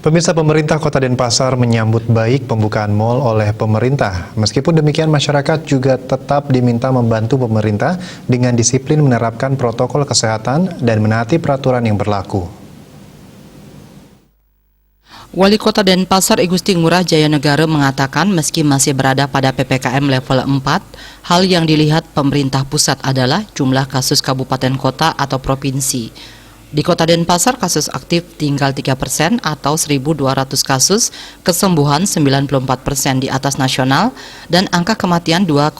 Pemirsa, pemerintah Kota Denpasar menyambut baik pembukaan mal oleh pemerintah. Meskipun demikian, masyarakat juga tetap diminta membantu pemerintah dengan disiplin menerapkan protokol kesehatan dan menaati peraturan yang berlaku. Wali Kota Denpasar I Gusti Ngurah Jayanegara mengatakan meski masih berada pada PPKM level 4, hal yang dilihat pemerintah pusat adalah jumlah kasus kabupaten kota atau provinsi. Di Kota Denpasar kasus aktif tinggal 3% atau 1.200 kasus, kesembuhan 94% di atas nasional, dan angka kematian 2,4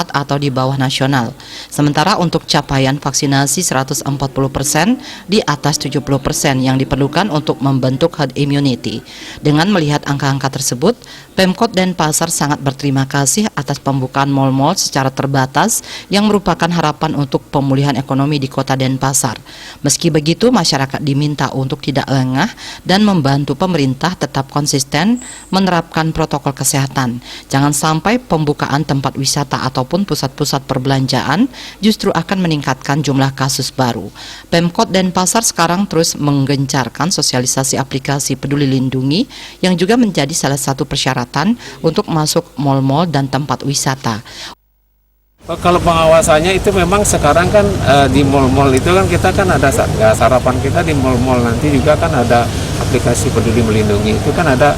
atau di bawah nasional. Sementara untuk capaian vaksinasi 140% di atas 70% yang diperlukan untuk membentuk herd immunity. Dengan melihat angka-angka tersebut, Pemkot Denpasar sangat berterima kasih atas pembukaan mal-mal secara terbatas yang merupakan harapan untuk pemulihan ekonomi di Kota Denpasar. Meski begitu, masyarakat diminta untuk tidak lengah dan membantu pemerintah tetap konsisten menerapkan protokol kesehatan. Jangan sampai pembukaan tempat wisata ataupun pusat-pusat perbelanjaan justru akan meningkatkan jumlah kasus baru. Pemkot Denpasar sekarang terus menggencarkan sosialisasi aplikasi Peduli Lindungi yang juga menjadi salah satu persyaratan untuk masuk mal-mal dan tempat wisata. Kalau pengawasannya itu memang sekarang kan di mal-mal itu kan kita kan ada sarapan kita di mal-mal, nanti juga kan ada aplikasi Peduli Melindungi, itu kan ada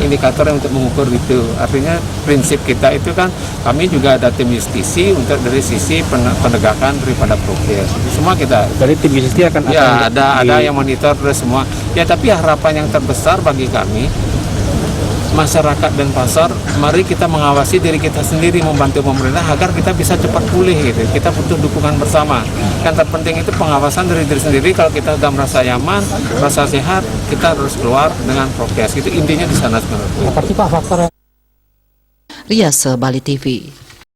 indikator yang untuk mengukur itu. Artinya prinsip kita itu kan kami juga ada tim justisi untuk dari sisi penegakan daripada prokes. Semua kita dari tim justisi akan ya ada yang monitor terus semua. Ya, tapi harapan yang terbesar bagi kami masyarakat Denpasar, mari kita mengawasi diri kita sendiri, membantu pemerintah agar kita bisa cepat pulih gitu. Kita butuh dukungan bersama. Yang terpenting itu pengawasan dari diri sendiri. Kalau kita sudah merasa nyaman, merasa sehat, kita harus keluar dengan prokes. Itu intinya di sana sebenarnya. Apa sih Pak faktor? Riase Bali TV.